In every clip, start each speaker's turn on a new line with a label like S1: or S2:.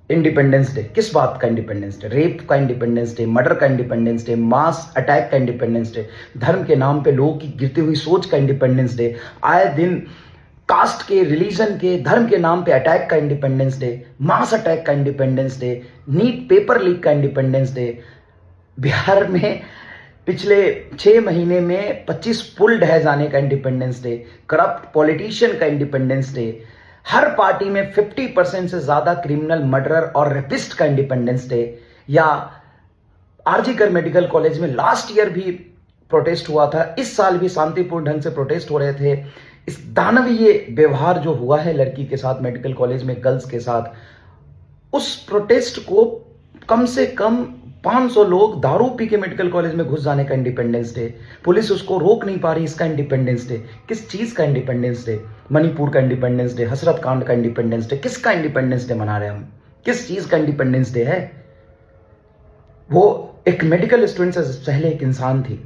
S1: Independence day, किस बात का इंडिपेंडेंस डे? रेप का इंडिपेंडेंस डे, मर्डर का इंडिपेंडेंस डे, मास अटैक का इंडिपेंडेंस डे, धर्म के नाम पे लोगों की गिरती हुई सोच का इंडिपेंडेंस डे, आए दिन कास्ट के, रिलीजन के, धर्म के नाम पे अटैक का इंडिपेंडेंस डे, मास अटैक का independence day, NEET paper leak का इंडिपेंडेंस डे। बिहार में पिछले 6 महीने में 25 पुल ढह जाने का इंडिपेंडेंस डे, करप्ट पॉलिटिशियन का इंडिपेंडेंस डे, हर पार्टी में 50% से ज्यादा क्रिमिनल, मर्डरर और रेपिस्ट का इंडिपेंडेंस डे, या आरजीकर मेडिकल कॉलेज में लास्ट ईयर भी प्रोटेस्ट हुआ था, इस साल भी शांतिपूर्ण ढंग से प्रोटेस्ट हो रहे थे। इस दानवीय व्यवहार जो हुआ है लड़की के साथ मेडिकल कॉलेज में, गर्ल्स के साथ, उस प्रोटेस्ट को कम से कम 500 लोग दारू पी के मेडिकल कॉलेज में घुस जाने का इंडिपेंडेंस डे, पुलिस उसको रोक नहीं पा रही, इसका इंडिपेंडेंस डे। किस चीज का इंडिपेंडेंस डे? मणिपुर का इंडिपेंडेंस डे, हसरत कांड का इंडिपेंडेंस डे, किसका इंडिपेंडेंस डे मना रहे हैं हम? किस चीज का इंडिपेंडेंस डे है? वो एक मेडिकल स्टूडेंट से पहले एक इंसान थी।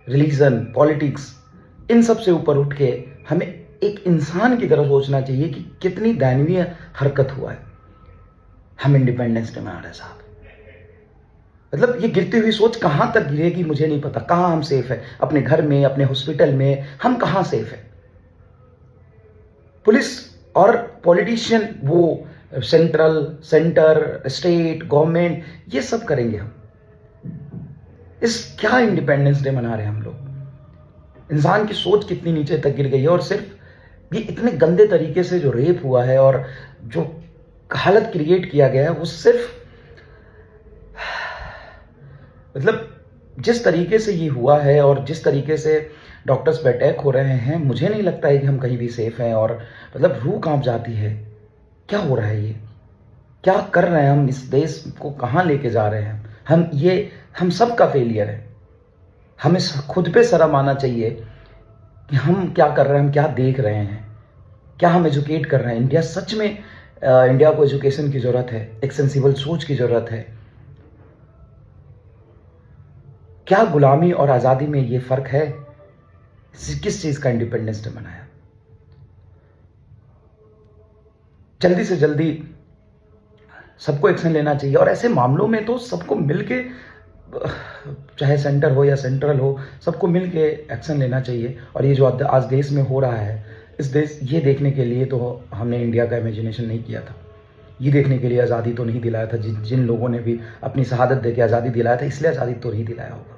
S1: रिलीजन, पॉलिटिक्स, इन सब से ऊपर उठ के हमें एक इंसान की तरह सोचना चाहिए कि कितनी दयनीय हरकत हुआ है। हम इंडिपेंडेंस डे मना रहे हैं साहब। मतलब ये गिरती हुई सोच कहां तक गिरेगी मुझे नहीं पता। कहां हम सेफ है? अपने घर में, अपने हॉस्पिटल में, हम कहां सेफ है? पुलिस और पॉलिटिशियन वो सेंटर, स्टेट, गवर्नमेंट, ये सब करेंगे हम। इस क्या इंडिपेंडेंस डे मना रहे हैं हम लोग? इंसान की सोच कितनी नीचे तक गिर गई है। और सिर्फ ये इतने गंदे तरीके से जो रेप हुआ है और जो हालत क्रिएट किया गया है, वो सिर्फ मतलब जिस तरीके से ये हुआ है और जिस तरीके से डॉक्टर्स पे अटैक हो रहे हैं, मुझे नहीं लगता है कि हम कहीं भी सेफ हैं। और मतलब रूह कांप जाती है। क्या हो रहा है? ये क्या कर रहे हैं हम? इस देश को कहां लेके जा रहे हैं हम सब का फेलियर है। हमें खुद पे शर्म आना चाहिए कि हम क्या कर रहे हैं, हम क्या देख रहे हैं, क्या हम एजुकेट कर रहे हैं। इंडिया सच में इंडिया को एजुकेशन की जरूरत है, एक सेंसिबल सोच की जरूरत है। क्या गुलामी और आजादी में ये फर्क है? किस चीज का इंडिपेंडेंस डे मनाया? जल्दी से जल्दी सबको एक्शन लेना चाहिए। और ऐसे मामलों में तो सबको मिलके, चाहे सेंटर हो या सेंट्रल हो, सबको मिलके एक्शन लेना चाहिए। और ये जो आज देश में हो रहा है, ये देखने के लिए तो हमने इंडिया का इमेजिनेशन नहीं किया था। ये देखने के लिए आज़ादी तो नहीं दिलाया था। जिन लोगों ने भी अपनी शहादत देके आज़ादी दिलाया था, इसलिए आज़ादी तो नहीं दिलाया होगा।